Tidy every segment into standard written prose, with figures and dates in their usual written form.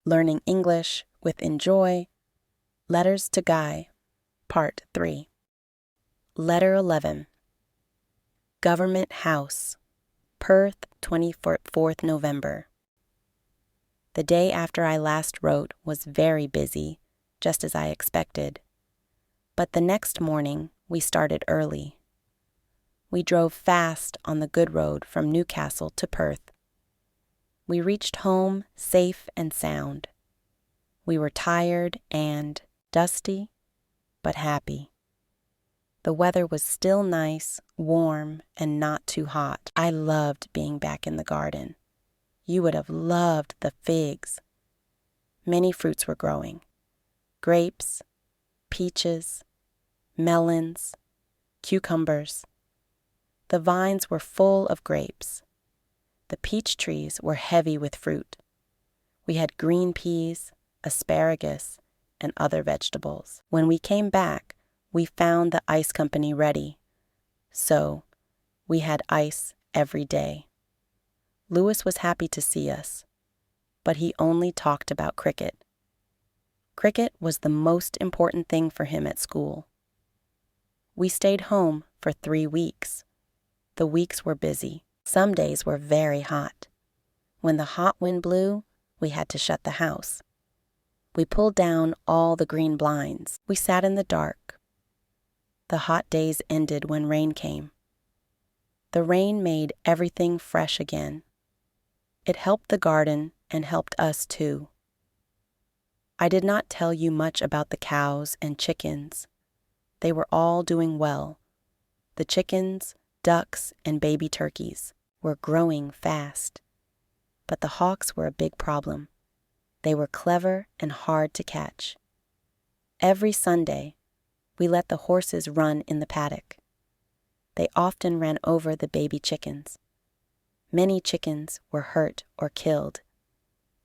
Learning English with Enjoy. Letters to Guy, Part 3. Letter 11. Government House, Perth, 24th November. The day after I last wrote was very busy, just as I expected. But the next morning, we started early. We drove fast on the good road from Newcastle to Perth. We reached home safe and sound. We were tired and dusty, but happy. The weather was still nice, warm, and not too hot. I loved being back in the garden. You would have loved the figs. Many fruits were growing. Grapes, peaches, melons, cucumbers. The vines were full of grapes. The peach trees were heavy with fruit. We had green peas, asparagus, and other vegetables. When we came back, we found the ice company ready. So, we had ice every day. Lewis was happy to see us, but he only talked about cricket. Cricket was the most important thing for him at school. We stayed home for 3 weeks. The weeks were busy. Some days were very hot. When the hot wind blew, we had to shut the house. We pulled down all the green blinds. We sat in the dark. The hot days ended when rain came. The rain made everything fresh again. It helped the garden and helped us too. I did not tell you much about the cows and chickens. They were all doing well. The chickens, ducks, and baby turkeys were growing fast. But the hawks were a big problem. They were clever and hard to catch. Every Sunday, we let the horses run in the paddock. They often ran over the baby chickens. Many chickens were hurt or killed.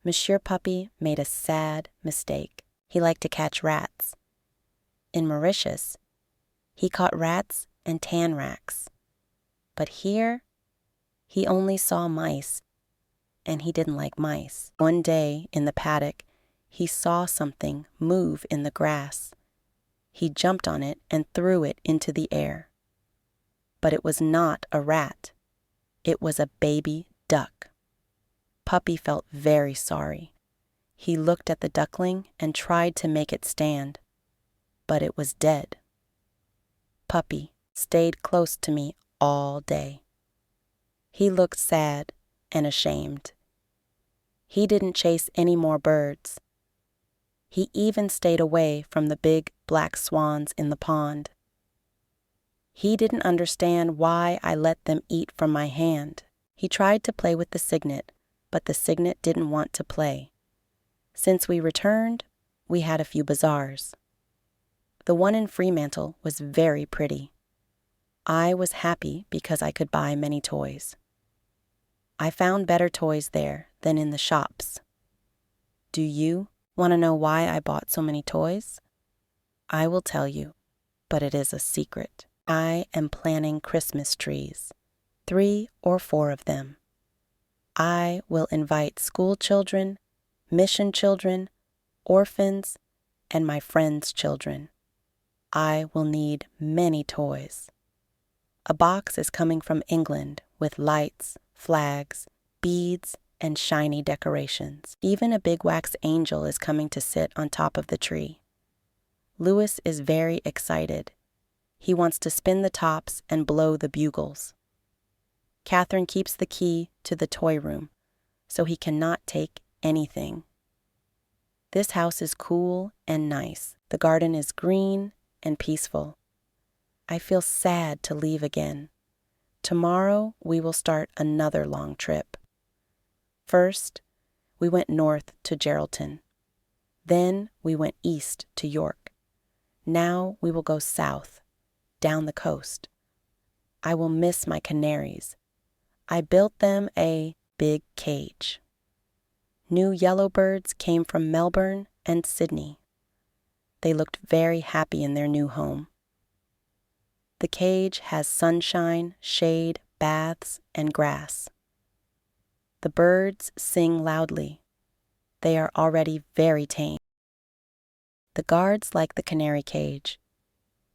Monsieur Puppy made a sad mistake. He liked to catch rats. In Mauritius, he caught rats and tan racks. But here, he only saw mice, and he didn't like mice. One day in the paddock, he saw something move in the grass. He jumped on it and threw it into the air. But it was not a rat. It was a baby duck. Puppy felt very sorry. He looked at the duckling and tried to make it stand, but it was dead. Puppy stayed close to me all day. He looked sad and ashamed. He didn't chase any more birds. He even stayed away from the big black swans in the pond. He didn't understand why I let them eat from my hand. He tried to play with the cygnet, but the cygnet didn't want to play. Since we returned, we had a few bazaars. The one in Fremantle was very pretty. I was happy because I could buy many toys. I found better toys there than in the shops. Do you want to know why I bought so many toys? I will tell you, but it is a secret. I am planting Christmas trees, 3 or 4 of them. I will invite school children, mission children, orphans, and my friends' children. I will need many toys. A box is coming from England with lights, flags, beads, and shiny decorations. Even a big wax angel is coming to sit on top of the tree. Lewis is very excited. He wants to spin the tops and blow the bugles. Catherine keeps the key to the toy room, so he cannot take anything. This house is cool and nice. The garden is green and peaceful. I feel sad to leave again. Tomorrow we will start another long trip. First, we went north to Geraldton. Then we went east to York. Now we will go south, down the coast. I will miss my canaries. I built them a big cage. New yellowbirds came from Melbourne and Sydney. They looked very happy in their new home. The cage has sunshine, shade, baths, and grass. The birds sing loudly. they are already very tame. The guards like the canary cage.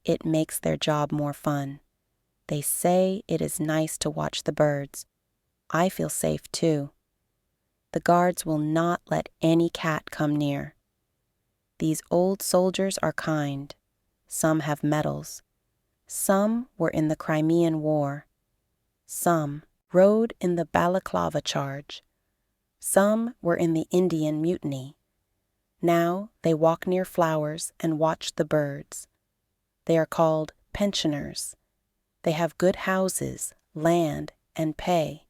It makes their job more fun. They say it is nice to watch the birds. I feel safe too. The guards will not let any cat come near. These old soldiers are kind. Some have medals. Some were in the Crimean War. Some rode in the Balaclava charge. Some were in the Indian Mutiny. Now they walk near flowers and watch the birds. They are called pensioners. They have good houses, land, and pay.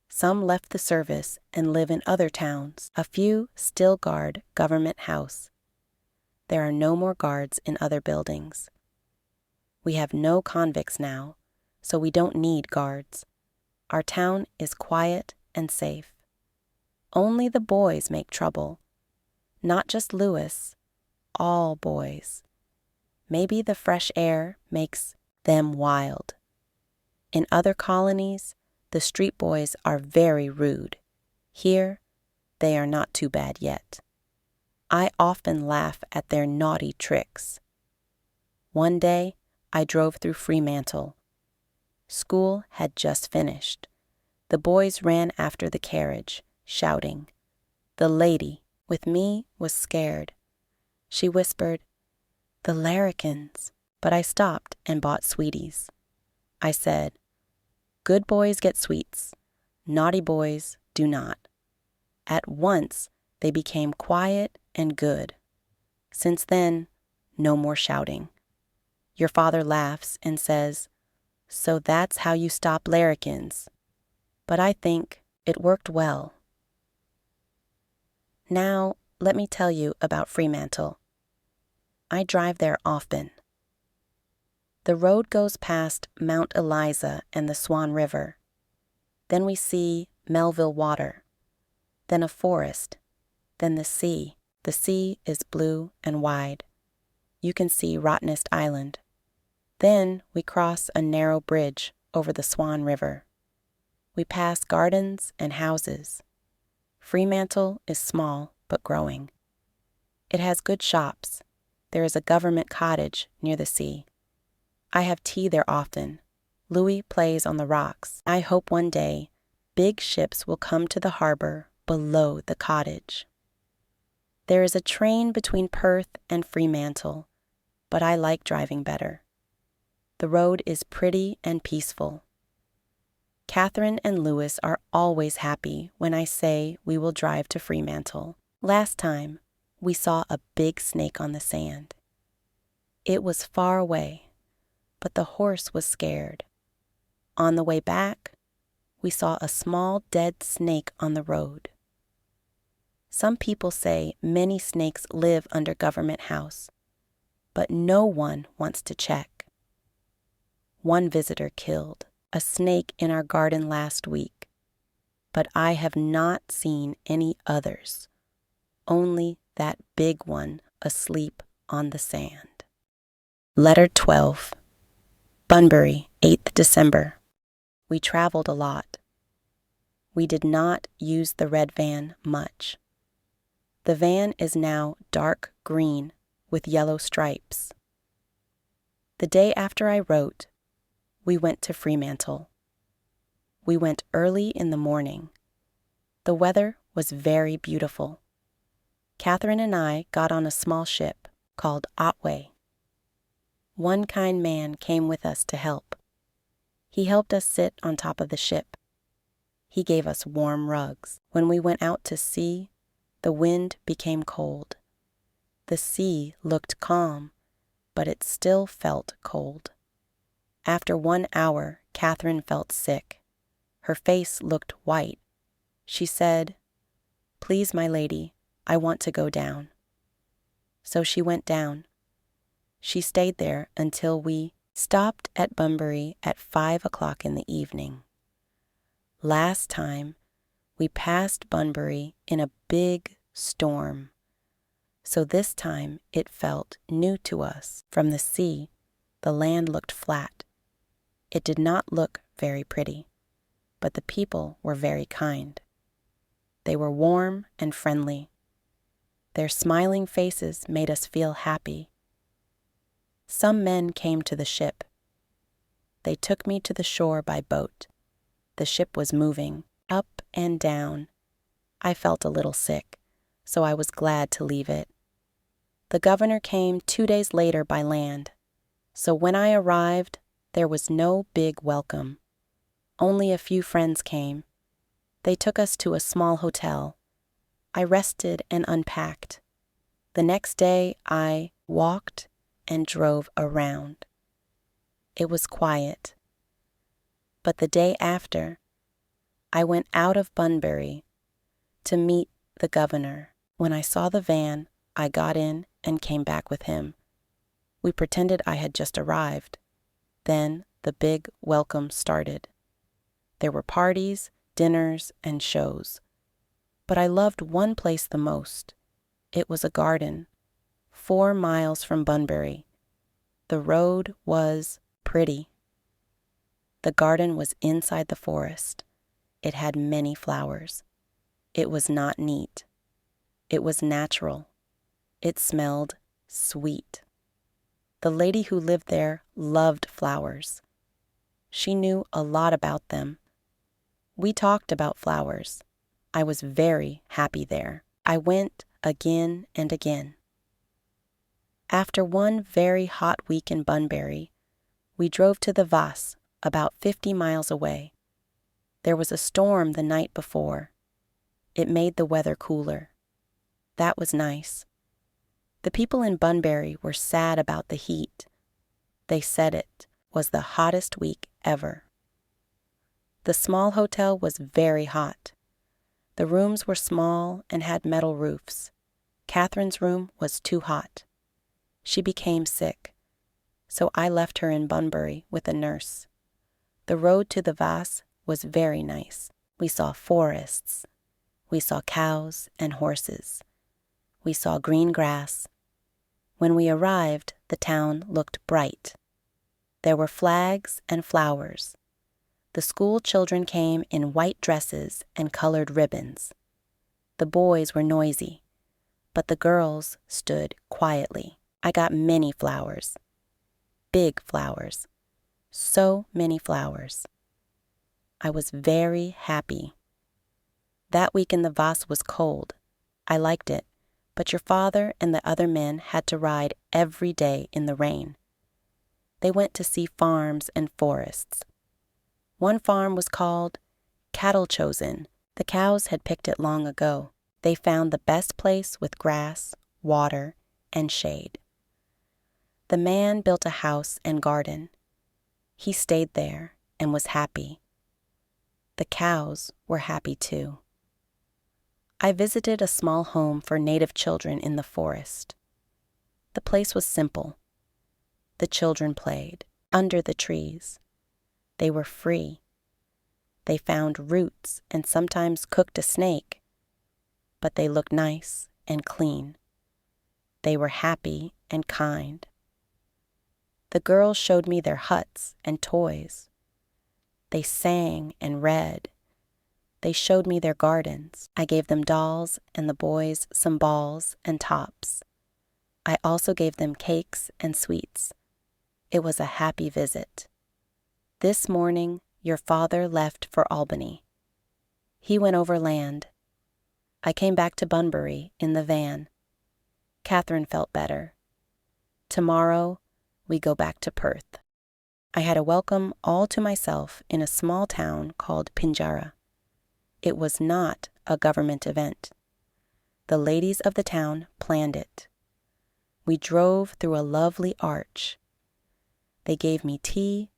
Some left the service and live in other towns. A few still guard Government House. There are no more guards in other buildings. We have no convicts now, so we don't need guards. Our town is quiet and safe. Only the boys make trouble. Not just Louis, all boys. Maybe the fresh air makes them wild. In other colonies, the street boys are very rude. Here, they are not too bad yet. I often laugh at their naughty tricks. One day, I drove through Fremantle. School had just finished. The boys ran after the carriage, shouting. The lady with me was scared. She whispered, "The larrikins," but I stopped and bought sweeties. I said, "Good boys get sweets. Naughty boys do not." At once, they became quiet and good. Since then, no more shouting. Your father laughs and says, "So that's how you stop larrikins." But I think it worked well. Now, let me tell you about Fremantle. I drive there often. The road goes past Mount Eliza and the Swan River. Then we see Melville Water. Then a forest. Then the sea. The sea is blue and wide. You can see Rottnest Island. Then we cross a narrow bridge over the Swan River. We pass gardens and houses. Fremantle is small but growing. It has good shops. There is a government cottage near the sea. I have tea there often. Louis plays on the rocks. I hope one day big ships will come to the harbor below the cottage. There is a train between Perth and Fremantle, but I like driving better. The road is pretty and peaceful. Catherine and Louis are always happy when I say we will drive to Fremantle. Last time, we saw a big snake on the sand. It was far away, but the horse was scared. On the way back, we saw a small dead snake on the road. Some people say many snakes live under Government House, but no one wants to check. One visitor killed a snake in our garden last week, but I have not seen any others, only that big one asleep on the sand. Letter 12. Bunbury, 8th December. We traveled a lot. We did not use the red van much. The van is now dark green with yellow stripes. The day after I wrote, we went to Fremantle. We went early in the morning. The weather was very beautiful. Catherine and I got on a small ship called Otway. One kind man came with us to help. He helped us sit on top of the ship. He gave us warm rugs. When we went out to sea, the wind became cold. The sea looked calm, but it still felt cold. After 1 hour, Catherine felt sick. Her face looked white. She said, "Please, my lady, I want to go down." So she went down. She stayed there until we stopped at Bunbury at 5 o'clock in the evening. Last time, we passed Bunbury in a big storm. So this time it felt new to us. From the sea, the land looked flat. It did not look very pretty, but the people were very kind. They were warm and friendly. Their smiling faces made us feel happy. Some men came to the ship. They took me to the shore by boat. The ship was moving up and down. I felt a little sick, so I was glad to leave it. The governor came 2 days later by land, so when I arrived, there was no big welcome. Only a few friends came. They took us to a small hotel. I rested and unpacked. The next day, I walked and drove around. It was quiet. But the day after, I went out of Bunbury to meet the governor. When I saw the van, I got in and came back with him. We pretended I had just arrived. Then the big welcome started. There were parties, dinners, and shows. But I loved one place the most. It was a garden, 4 miles from Bunbury. The road was pretty. The garden was inside the forest. It had many flowers. It was not neat. It was natural. It smelled sweet. The lady who lived there loved flowers. She knew a lot about them. We talked about flowers. I was very happy there. I went again and again. After one very hot week in Bunbury, we drove to the Vasse, about 50 miles away. There was a storm the night before. It made the weather cooler. That was nice. The people in Bunbury were sad about the heat. They said it was the hottest week ever. The small hotel was very hot. The rooms were small and had metal roofs. Catherine's room was too hot. She became sick, so I left her in Bunbury with a nurse. The road to the Vasse was very nice. We saw forests. We saw cows and horses. We saw green grass. When we arrived, the town looked bright. There were flags and flowers. The school children came in white dresses and colored ribbons. The boys were noisy, but the girls stood quietly. I got many flowers. Big flowers. So many flowers. I was very happy. That week in the Vasse was cold. I liked it, but your father and the other men had to ride every day in the rain. They went to see farms and forests. One farm was called Cattle Chosen. The cows had picked it long ago. They found the best place with grass, water, and shade. The man built a house and garden. He stayed there and was happy. The cows were happy too. I visited a small home for native children in the forest. The place was simple. The children played under the trees. They were free. They found roots and sometimes cooked a snake, but they looked nice and clean. They were happy and kind. The girls showed me their huts and toys. They sang and read. They showed me their gardens. I gave them dolls and the boys some balls and tops. I also gave them cakes and sweets. It was a happy visit. This morning, your father left for Albany. He went overland. I came back to Bunbury in the van. Catherine felt better. Tomorrow, we go back to Perth. I had a welcome all to myself in a small town called Pinjarra. It was not a government event. The ladies of the town planned it. We drove through a lovely arch. They gave me tea,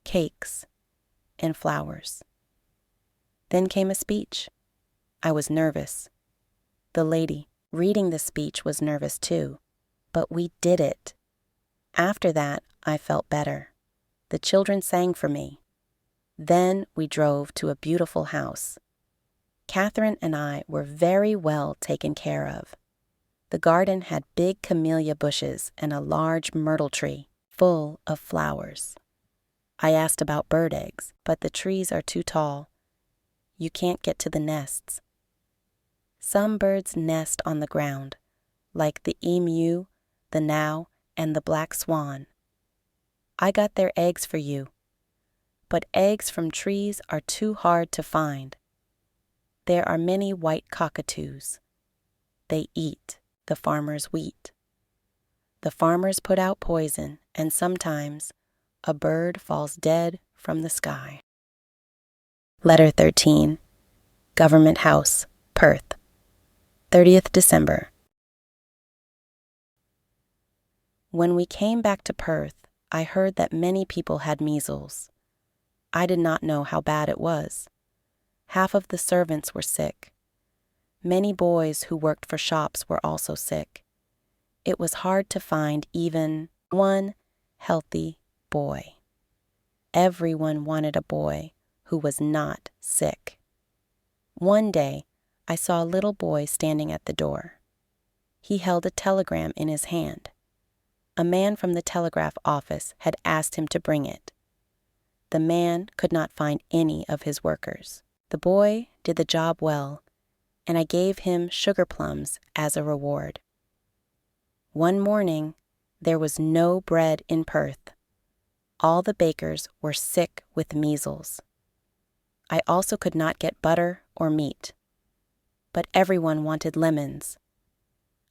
cakes, and flowers. Then came a speech. I was nervous. The lady reading the speech was nervous too, but we did it. After that, I felt better. The children sang for me. Then we drove to a beautiful house. Catherine and I were very well taken care of. The garden had big camellia bushes and a large myrtle tree full of flowers. I asked about bird eggs, but the trees are too tall. You can't get to the nests. Some birds nest on the ground, like the emu, the now, and the black swan. I got their eggs for you, but eggs from trees are too hard to find. There are many white cockatoos. They eat the farmer's wheat. The farmers put out poison, and sometimes a bird falls dead from the sky. Letter 13. Government House, Perth, 30th December. When we came back to Perth, I heard that many people had measles. I did not know how bad it was. Half of the servants were sick. Many boys who worked for shops were also sick. It was hard to find even one healthy boy. Everyone wanted a boy who was not sick. One day, I saw a little boy standing at the door. He held a telegram in his hand. A man from the telegraph office had asked him to bring it. The man could not find any of his workers. The boy did the job well, and I gave him sugar plums as a reward. One morning, there was no bread in Perth. All the bakers were sick with measles. I also could not get butter or meat. But everyone wanted lemons.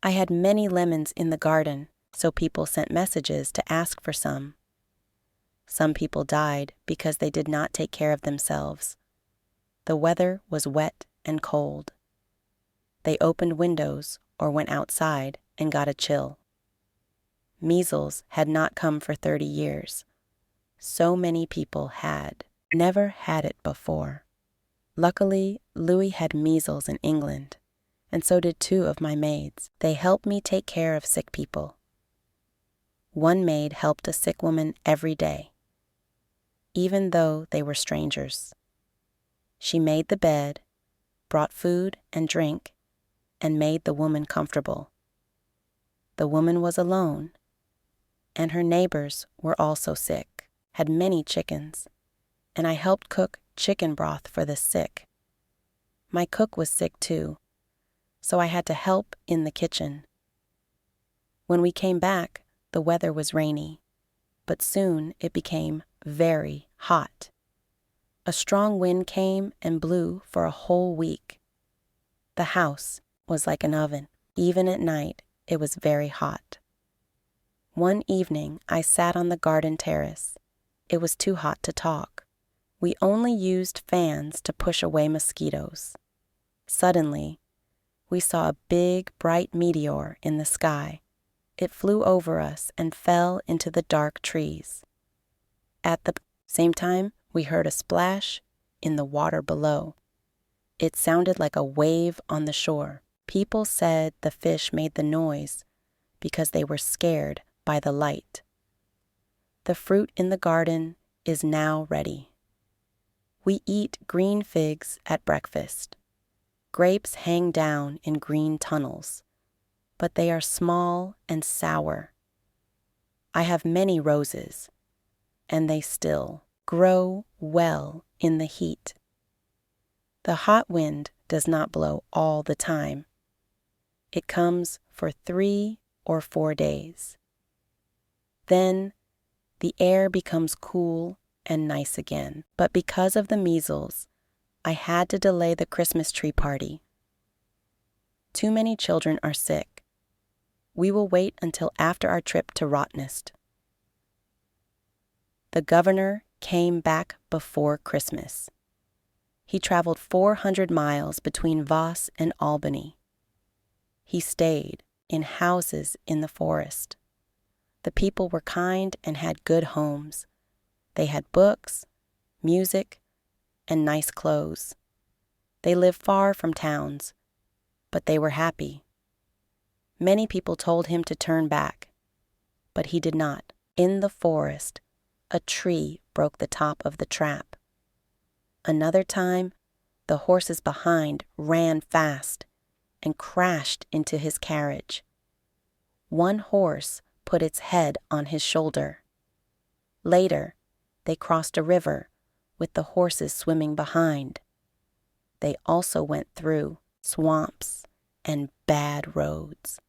I had many lemons in the garden, so people sent messages to ask for some. Some people died because they did not take care of themselves. The weather was wet and cold. They opened windows or went outside and got a chill. Measles had not come for 30 years. So many people had never had it before. Luckily, Louis had measles in England, and so did 2 of my maids. They helped me take care of sick people. One maid helped a sick woman every day, even though they were strangers. She made the bed, brought food and drink, and made the woman comfortable. The woman was alone, and her neighbors were also sick, had many chickens, and I helped cook chicken broth for the sick. My cook was sick too, so I had to help in the kitchen. When we came back, the weather was rainy, but soon it became very hot. A strong wind came and blew for a whole week. The house was like an oven. Even at night, it was very hot. One evening, I sat on the garden terrace. It was too hot to talk. We only used fans to push away mosquitoes. Suddenly, we saw a big, bright meteor in the sky. It flew over us and fell into the dark trees. At the same time, we heard a splash in the water below. It sounded like a wave on the shore. People said the fish made the noise because they were scared by the light. The fruit in the garden is now ready. We eat green figs at breakfast. Grapes hang down in green tunnels, but they are small and sour. I have many roses, and they still grow well in the heat. The hot wind does not blow all the time. It comes for 3 or 4 days. Then the air becomes cool and nice again. But because of the measles, I had to delay the Christmas tree party. Too many children are sick. We will wait until after our trip to Rottnest. The governor came back before Christmas. He traveled 400 miles between Voss and Albany. He stayed in houses in the forest. The people were kind and had good homes. They had books, music, and nice clothes. They lived far from towns, but they were happy. Many people told him to turn back, but he did not. In the forest, a tree broke the top of the trap. Another time, the horses behind ran fast and crashed into his carriage. One horse put its head on his shoulder. Later, they crossed a river with the horses swimming behind. They also went through swamps, and bad roads.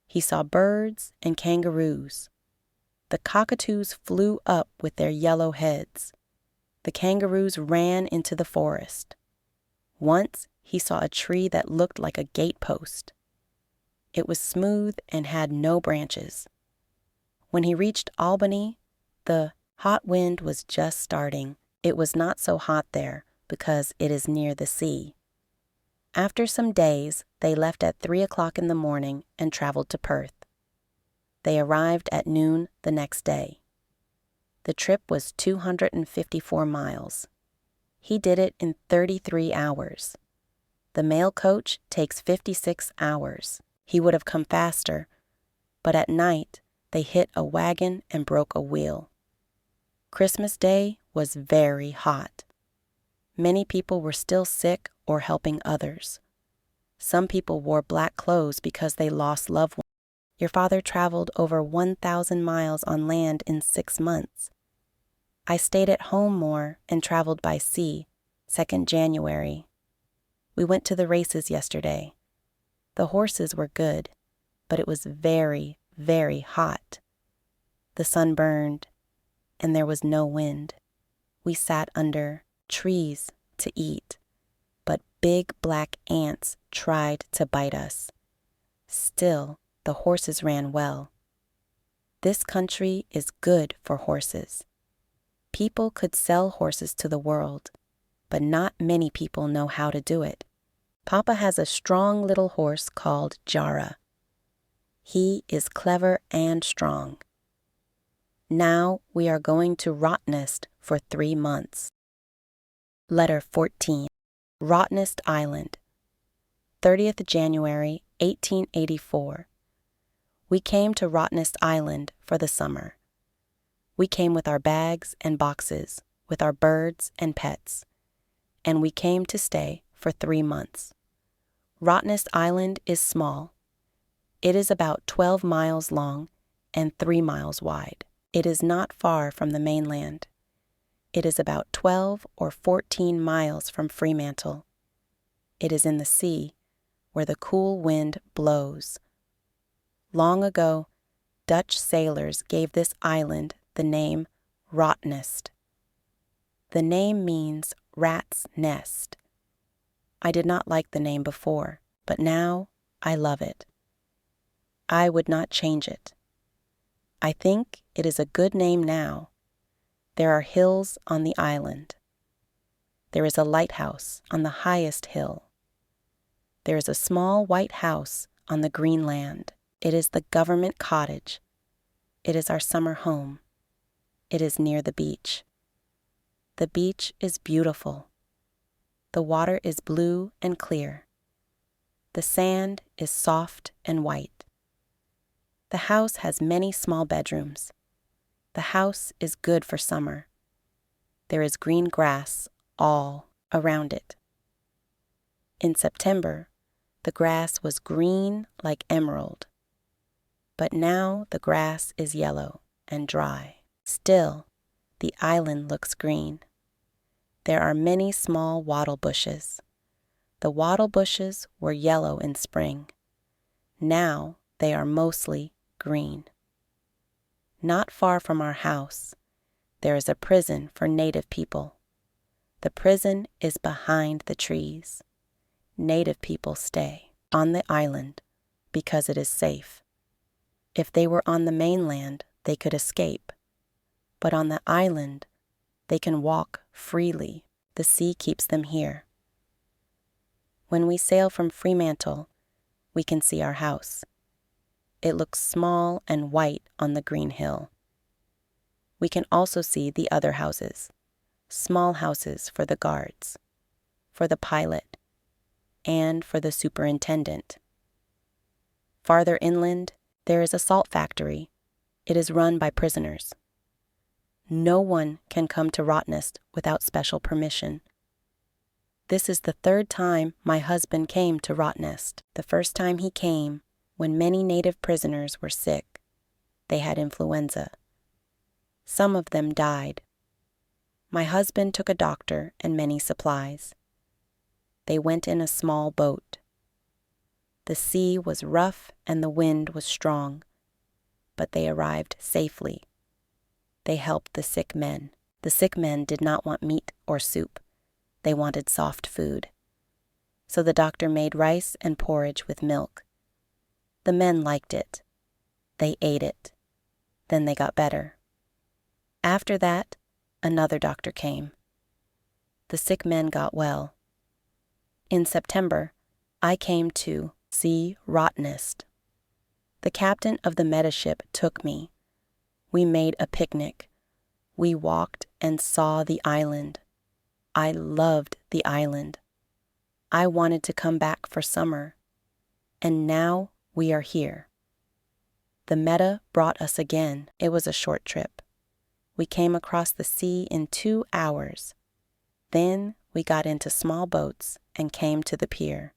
He saw birds and kangaroos. The cockatoos flew up with their yellow heads. The kangaroos ran into the forest. Once he saw a tree that looked like a gatepost. It was smooth and had no branches. When he reached Albany, the hot wind was just starting. It was not so hot there because it is near the sea. After some days, they left at 3 o'clock in the morning and traveled to Perth. They arrived at noon the next day. The trip was 254 miles. He did it in 33 hours. The mail coach takes 56 hours. He would have come faster, but at night they hit a wagon and broke a wheel. Christmas Day was very hot. Many people were still sick or helping others. Some people wore black clothes because they lost loved ones. Your father traveled over 1,000 miles on land in 6 months. I stayed at home more and traveled by sea, 2nd January. We went to the races yesterday. The horses were good, but it was very, very hot. The sun burned, and there was no wind. We sat under trees to eat, but big black ants tried to bite us. Still, the horses ran well. This country is good for horses. People could sell horses to the world, but not many people know how to do it. Papa has a strong little horse called Jara. He is clever and strong. Now we are going to Rottnest for 3 months. Letter 14. Rottnest Island, 30th January, 1884. We came to Rottnest Island for the summer. We came with our bags and boxes, with our birds and pets, and we came to stay for 3 months. Rottnest Island is small. It is about 12 miles long and 3 miles wide. It is not far from the mainland. It is about 12 or 14 miles from Fremantle. It is in the sea, where the cool wind blows. Long ago, Dutch sailors gave this island the name Rottnest. The name means rat's nest. I did not like the name before, but now I love it. I would not change it. I think it is a good name now. There are hills on the island. There is a lighthouse on the highest hill. There is a small white house on the green land. It is the government cottage. It is our summer home. It is near the beach. The beach is beautiful. The water is blue and clear. The sand is soft and white. The house has many small bedrooms. The house is good for summer. There is green grass all around it. In September, the grass was green like emerald. But now the grass is yellow and dry. Still, the island looks green. There are many small wattle bushes. The wattle bushes were yellow in spring. Now they are mostly green. Not far from our house, there is a prison for native people. The prison is behind the trees. Native people stay on the island because it is safe. If they were on the mainland, they could escape. But on the island, they can walk freely. The sea keeps them here. When we sail from Fremantle, we can see our house. It looks small and white on the green hill. We can also see the other houses, small houses for the guards, for the pilot, and for the superintendent. Farther inland, there is a salt factory. It is run by prisoners. No one can come to Rottnest without special permission. This is the 3rd time my husband came to Rottnest. The first time he came, when many native prisoners were sick. They had influenza. Some of them died. My husband took a doctor and many supplies. they went in a small boat. The sea was rough and the wind was strong, but they arrived safely. They helped the sick men. The sick men did not want meat or soup. They wanted soft food. So the doctor made rice and porridge with milk. The men liked it. They ate it. Then they got better. After that, another doctor came. The sick men got well. In September, I came to see Rottnest. The captain of the mediship took me. We made a picnic. We walked and saw the island. I loved the island. I wanted to come back for summer. And now we are here. The Meta brought us again. It was a short trip. We came across the sea in 2 hours. Then we got into small boats and came to the pier.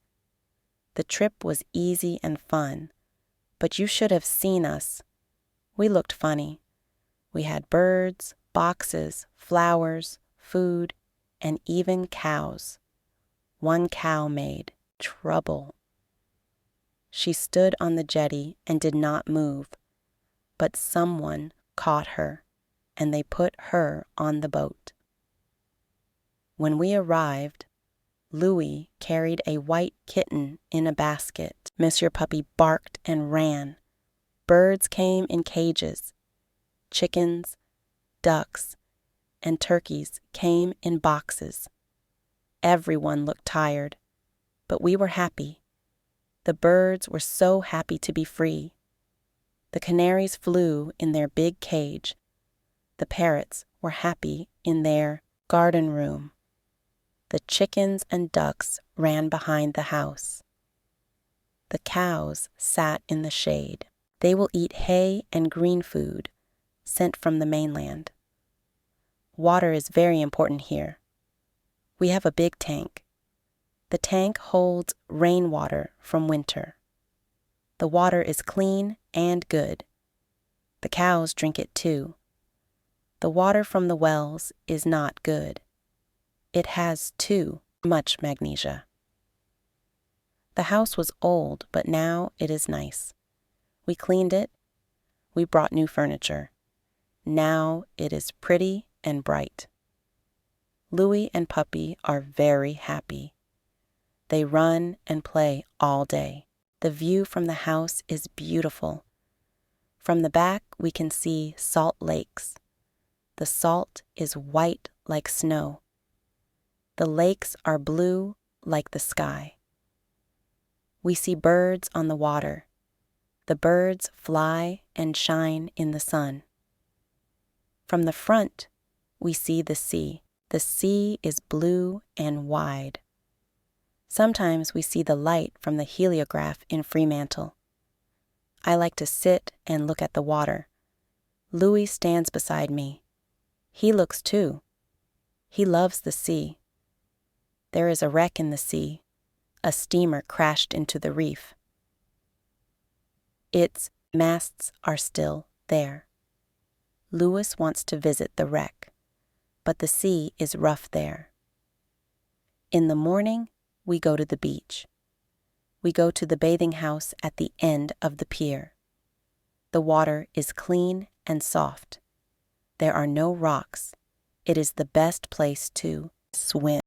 The trip was easy and fun, but you should have seen us. We looked funny. We had birds, boxes, flowers, food, and even cows. One cow made trouble. She stood on the jetty and did not move, but someone caught her, and they put her on the boat. When we arrived, Louis carried a white kitten in a basket. Monsieur Puppy barked and ran. Birds came in cages. Chickens, ducks, and turkeys came in boxes. Everyone looked tired, but we were happy. The birds were so happy to be free. The canaries flew in their big cage. The parrots were happy in their garden room. The chickens and ducks ran behind the house. The cows sat in the shade. They will eat hay and green food sent from the mainland. Water is very important here. We have a big tank. The tank holds rainwater from winter. The water is clean and good. The cows drink it too. The water from the wells is not good. It has too much magnesia. The house was old, but now it is nice. We cleaned it. We brought new furniture. Now it is pretty and bright. Louis and Puppy are very happy. They run and play all day. The view from the house is beautiful. From the back, we can see salt lakes. The salt is white like snow. The lakes are blue like the sky. We see birds on the water. The birds fly and shine in the sun. From the front, we see the sea. The sea is blue and wide. Sometimes we see the light from the heliograph in Fremantle. I like to sit and look at the water. Louis stands beside me. He looks too. He loves the sea. There is a wreck in the sea. A steamer crashed into the reef. Its masts are still there. Louis wants to visit the wreck, but the sea is rough there. In the morning, we go to the beach. We go to the bathing house at the end of the pier. The water is clean and soft. There are no rocks. It is the best place to swim.